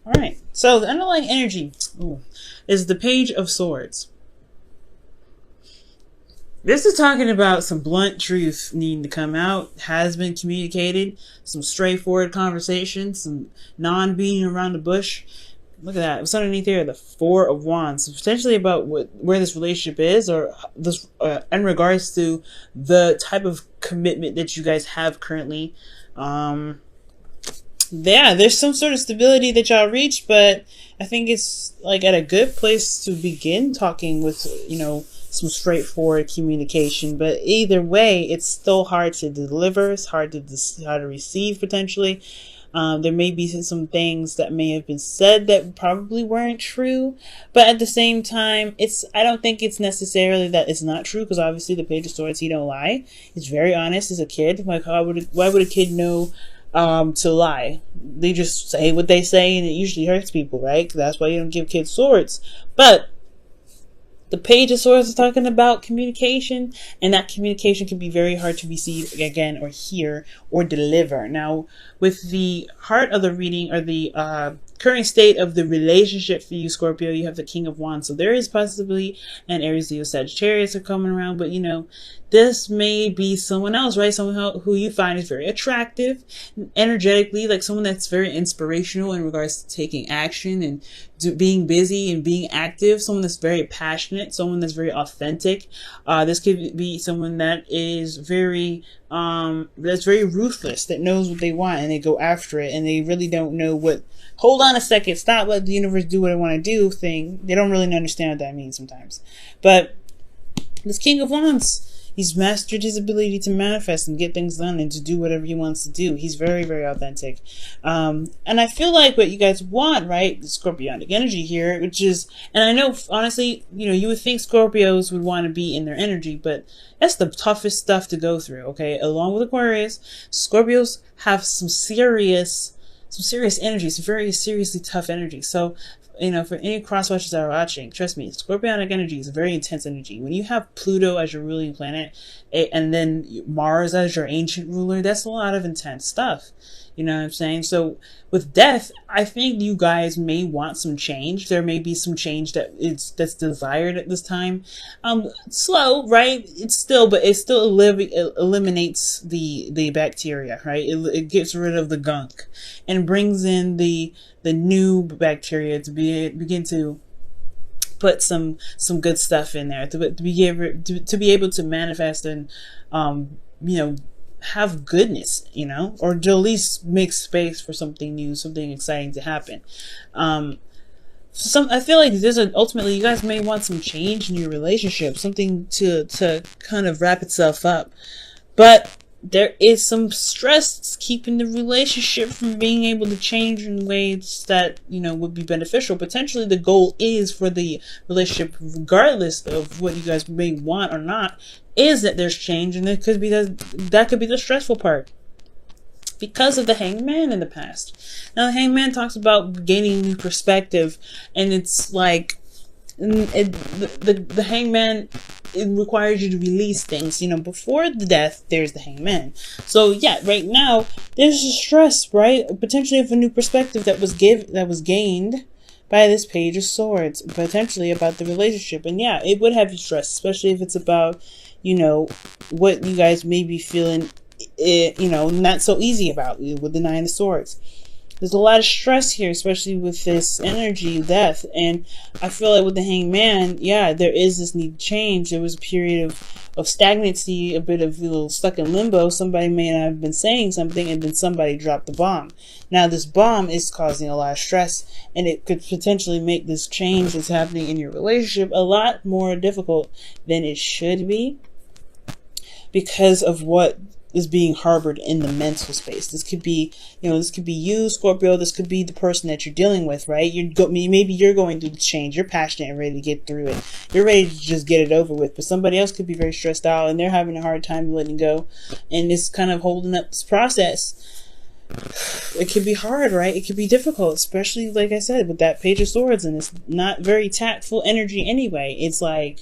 All right. So the underlying energy is the Page of Swords. This is talking about some blunt truth needing to come out, has been communicated, some straightforward conversation, some non-beating around the bush. Look at that. What's underneath here? The Four of Wands. So potentially about where this relationship is, or this in regards to the type of commitment that you guys have currently. Yeah, there's some sort of stability that y'all reach, but I think it's like at a good place to begin talking with, some straightforward communication. But either way, it's still hard to deliver. It's hard to receive potentially. There may be some things that may have been said that probably weren't true, but at the same time, I don't think it's necessarily that it's not true, because obviously the Page of Swords, he don't lie. He's very honest as a kid. Like, why would a kid know to lie? They just say what they say, and it usually hurts people, right? That's why you don't give kids swords. But the Page of Swords is talking about communication, and that communication can be very hard to receive again, or hear, or deliver. Now, with the heart of the reading, or the current state of the relationship for you, Scorpio, you have the King of Wands. So there is possibly an Aries, Leo, Sagittarius are coming around, but this may be someone else, right? Someone who you find is very attractive, energetically, like someone that's very inspirational in regards to taking action and being busy and being active. Someone that's very passionate, someone that's very authentic. This could be someone that is very ruthless, that knows what they want and they go after it, and they really don't know what, hold on a second, stop, let the universe do what I want to do thing. They don't really understand what that means sometimes. But this King of Wands, he's mastered his ability to manifest and get things done and to do whatever he wants to do. He's very, very authentic. And I feel like what you guys want, right? The Scorpionic energy here, which is, and I know, honestly, you would think Scorpios would want to be in their energy, but that's the toughest stuff to go through, okay? Along with Aquarius, Scorpios have some serious energy, some very seriously tough energy. So, for any cross watchers that are watching, trust me, Scorpionic energy is a very intense energy. When you have Pluto as your ruling planet, and then Mars as your ancient ruler, that's a lot of intense stuff. You know what I'm saying? So with death, I think you guys may want some change. There may be some change that's desired at this time. Slow, right? But it still eliminates the bacteria, right? It gets rid of the gunk and brings in the new bacteria to begin to put some good stuff in there, to be able to manifest and have goodness, or to at least make space for something new, something exciting to happen. I feel like ultimately you guys may want some change in your relationship, something to kind of wrap itself up, but there is some stress that's keeping the relationship from being able to change in ways that, would be beneficial. Potentially the goal is for the relationship, regardless of what you guys may want or not, is that there's change, and that could be the stressful part. Because of the Hangman in the past. Now the Hangman talks about gaining new perspective, and it's like the Hangman, it requires you to release things. Before the death, there's the Hangman. So yeah, right now there's a stress, right? Potentially of a new perspective that was gained by this Page of Swords, potentially about the relationship. And yeah, it would have you stressed, especially if it's about what you guys may be feeling not so easy about with the Nine of Swords. There's a lot of stress here, especially with this energy of death. And I feel like with the Hangman, yeah, there is this need to change. There was a period of stagnancy, a bit of stuck in limbo. Somebody may not have been saying something, and then somebody dropped the bomb. Now this bomb is causing a lot of stress, and it could potentially make this change that's happening in your relationship a lot more difficult than it should be, because of what is being harbored in the mental space. This could be, you, Scorpio. This could be the person that you're dealing with, right? Maybe you're going through the change. You're passionate and ready to get through it. You're ready to just get it over with. But somebody else could be very stressed out, and they're having a hard time letting go, and it's kind of holding up this process. It could be hard, right? It could be difficult, especially, like I said, with that Page of Swords, and it's not very tactful energy anyway. It's like,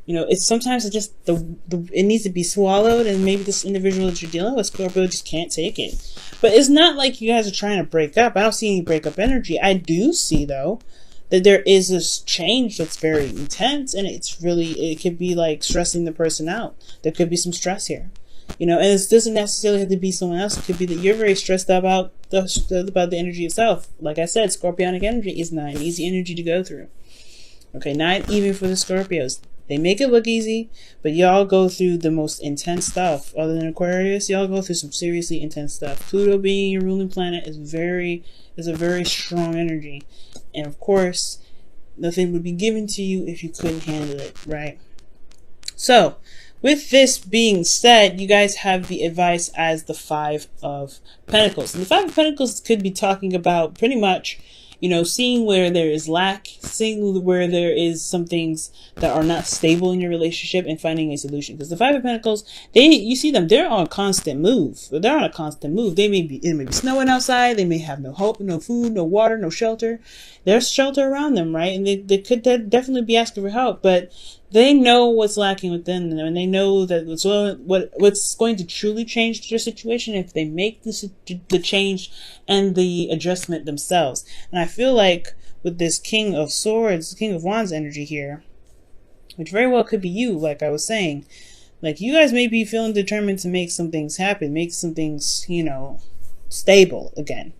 You know, it's sometimes it's just it needs to be swallowed, and maybe this individual that you're dealing with, Scorpio, just can't take it. But it's not like you guys are trying to break up. I don't see any breakup energy. I do see, though, that there is this change that's very intense, and it could be like stressing the person out. There could be some stress here. You know, and it doesn't necessarily have to be someone else. It could be that you're very stressed about the energy itself. Like I said, Scorpionic energy is not an easy energy to go through. Okay, not even for the Scorpios. They make it look easy, but y'all go through the most intense stuff. Other than Aquarius, y'all go through some seriously intense stuff. Pluto being your ruling planet is a very strong energy. And of course, nothing would be given to you if you couldn't handle it, right? So, with this being said, you guys have the advice as the Five of Pentacles. And the Five of Pentacles could be talking about pretty much, you know, seeing where there is lack, seeing where there is some things that are not stable in your relationship and finding a solution. Because the Five of Pentacles, you see them, they're on a constant move. They're on a constant move. It may be snowing outside. They may have no hope, no food, no water, no shelter. There's shelter around them, right? And they could definitely be asking for help, but they know what's lacking within them, and they know that what's going to truly change their situation if they make the change and the adjustment themselves. And I feel like with this King of Swords, King of Wands energy here, which very well could be you, like I was saying, like you guys may be feeling determined to make some things happen, make some things, you know, stable again.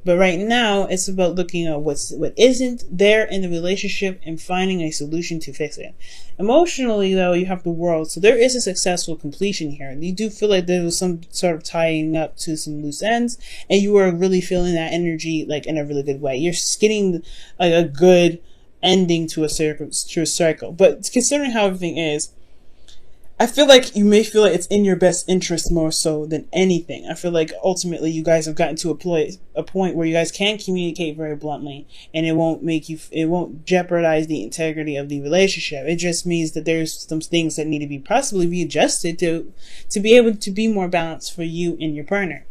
But right now, it's about looking at what isn't there in the relationship and finding a solution to fix it. Emotionally, though, you have the World. So there is a successful completion here. You do feel like there was some sort of tying up to some loose ends, and you are really feeling that energy like in a really good way. You're getting like a good ending to a cycle. But considering how everything is, I feel like you may feel like it's in your best interest more so than anything. I feel like ultimately you guys have gotten to a point where you guys can communicate very bluntly, and it won't jeopardize the integrity of the relationship. It just means that there's some things that need to be possibly be adjusted to be able to be more balanced for you and your partner.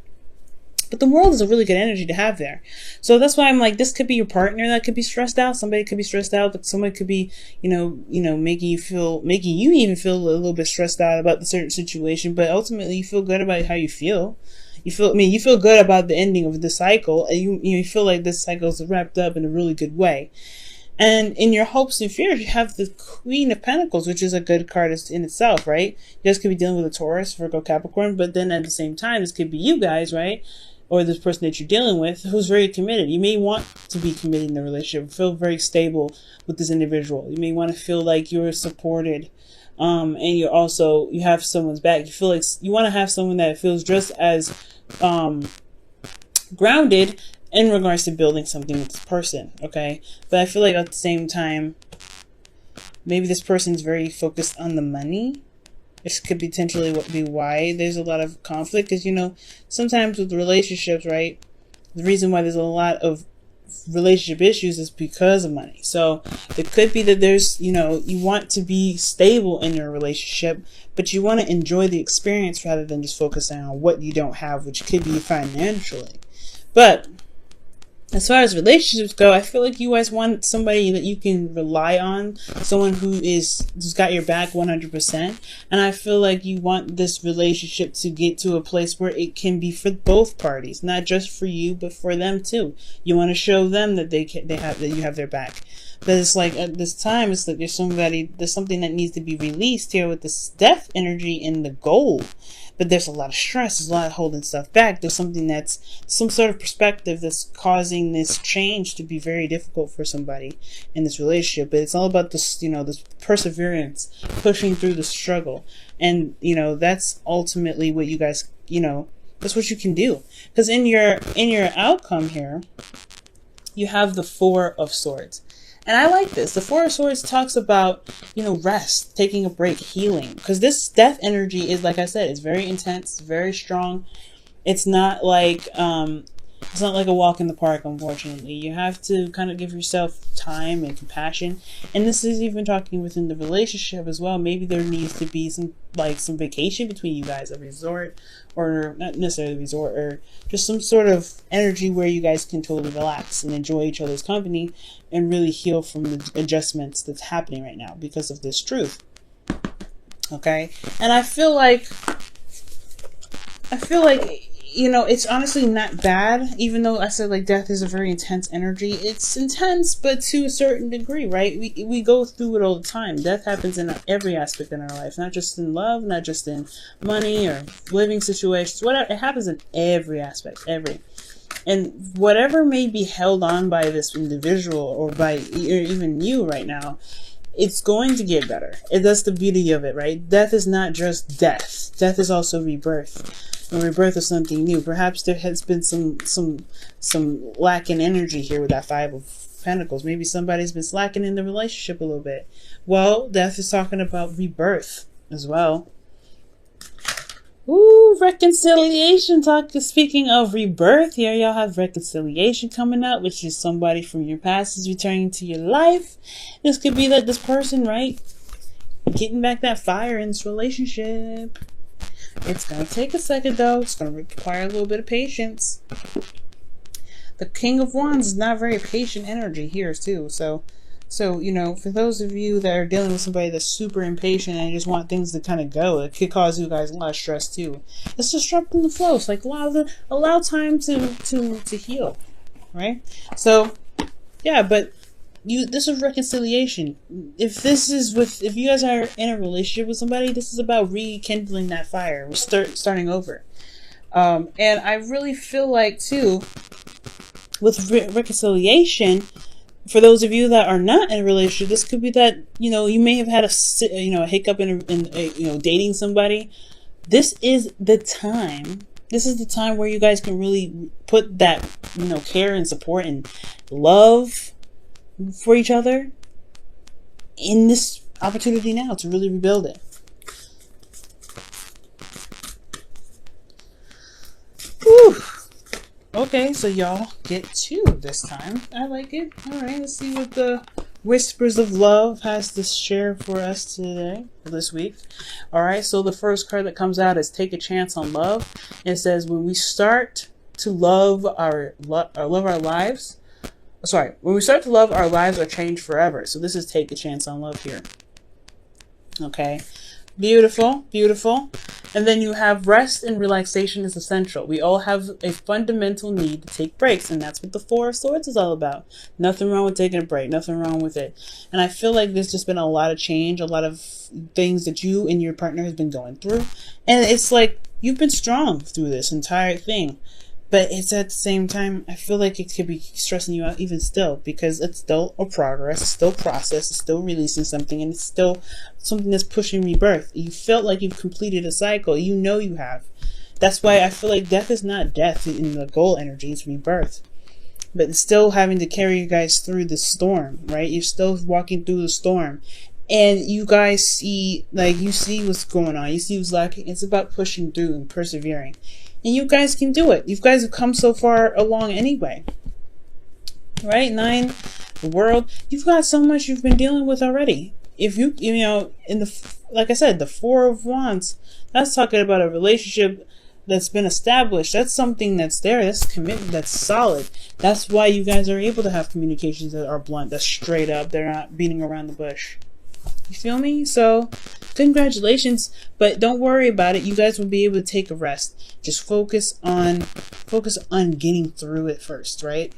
But the World is a really good energy to have there. So that's why I'm like, this could be your partner that could be stressed out. Somebody could be stressed out, but somebody could be, you know, making you even feel a little bit stressed out about the certain situation. But ultimately, you feel good about how you feel. You feel good about the ending of the cycle, and you feel like this cycle is wrapped up in a really good way. And in your hopes and fears, you have the Queen of Pentacles, which is a good card in itself, right? You guys could be dealing with a Taurus, Virgo, Capricorn, but then at the same time, this could be you guys, right? Or this person that you're dealing with who's very committed. You may want to be committed in the relationship, feel very stable with this individual. You may want to feel like you're supported, and you have someone's back. You feel like you want to have someone that feels just as grounded in regards to building something with this person, okay? But I feel like at the same time, maybe this person's very focused on the money. This could potentially be why there's a lot of conflict, because, you know, sometimes with relationships, right, the reason why there's a lot of relationship issues is because of money. So it could be that there's, you know, you want to be stable in your relationship, but you want to enjoy the experience rather than just focusing on what you don't have, which could be financially. But as far as relationships go, I feel like you guys want somebody that you can rely on, someone who's got your back 100%. And I feel like you want this relationship to get to a place where it can be for both parties, not just for you, but for them too. You want to show them that you have their back. But it's like at this time, it's like there's something that needs to be released here with this death energy in the gold. But there's a lot of stress, there's a lot of holding stuff back. There's something that's some sort of perspective that's causing this change to be very difficult for somebody in this relationship. But it's all about this, you know, this perseverance, pushing through the struggle. And, you know, that's ultimately what you guys, you know, that's what you can do. Because in your outcome here, you have the Four of Swords. And I like this. The Four of Swords talks about, you know, rest, taking a break, healing. Because this death energy is, like I said, it's very intense, very strong. It's not like a walk in the park, unfortunately. You have to kind of give yourself time and compassion. And this is even talking within the relationship as well. Maybe there needs to be some vacation between you guys, a resort, or not necessarily a resort, or just some sort of energy where you guys can totally relax and enjoy each other's company and really heal from the adjustments that's happening right now because of this truth. Okay. And I feel like, you know, it's honestly not bad, even though I said like death is a very intense energy. It's intense, but to a certain degree, right? We go through it all the time. Death happens in every aspect in our life, not just in love, not just in money or living situations, whatever. It happens in every aspect, and whatever may be held on by this individual or by even you right now, it's going to get better. That's the beauty of it, right? Death is not just death. Death is also rebirth. And rebirth of something new. Perhaps there has been some lack in energy here with that Five of Pentacles. Maybe somebody's been slacking in the relationship a little bit. Well, death is talking about rebirth as well. Ooh, reconciliation talk. Speaking of rebirth, here y'all have reconciliation coming up, which is somebody from your past is returning to your life. This could be that this person, right, getting back that fire in this relationship. It's going to take a second, though. It's going to require a little bit of patience. The King of Wands is not very patient energy here, too. So, you know, for those of you that are dealing with somebody that's super impatient and just want things to kind of go, it could cause you guys a lot of stress, too. It's disrupting the flow. It's like allow time to heal, right? So, yeah, but this is reconciliation. If you guys are in a relationship with somebody, this is about rekindling that fire. We're starting over. And I really feel like too, with reconciliation, for those of you that are not in a relationship, this could be that, you know, you may have had a hiccup in dating somebody. This is the time. This is the time where you guys can really put that, care and support and love for each other in this opportunity now to really rebuild it. Whew. Okay, so y'all get two this time. I like it. All right, let's see what the Whispers of Love has to share for us today, this week. All right, so the first card that comes out is Take a Chance on Love. It says when we start to love our lives. When we start to love, our lives are changed forever. So this is Take a Chance on Love here. Okay. Beautiful, beautiful. And then you have rest and relaxation is essential. We all have a fundamental need to take breaks, and that's what the Four of Swords is all about. Nothing wrong with taking a break, nothing wrong with it. And I feel like there's just been a lot of change, a lot of things that you and your partner has been going through. And it's like you've been strong through this entire thing. But it's at the same time, I feel like it could be stressing you out even still, because it's still a progress, it's still process, it's still releasing something, and it's still something that's pushing rebirth. You felt like you've completed a cycle. You know you have. That's why I feel like death is not death in the goal energy, it's rebirth. But it's still having to carry you guys through the storm, right? You're still walking through the storm. And you guys see what's going on. You see what's lacking. It's about pushing through and persevering. And you guys can do it. You guys have come so far along anyway. Right? 9, the World. You've got so much you've been dealing with already. If like I said, the Four of Wands, that's talking about a relationship that's been established. That's something that's there. That's commitment. That's solid. That's why you guys are able to have communications that are blunt. That's straight up. They're not beating around the bush. You feel me? So, congratulations, but don't worry about it. You guys will be able to take a rest. Just focus on getting through it first, right?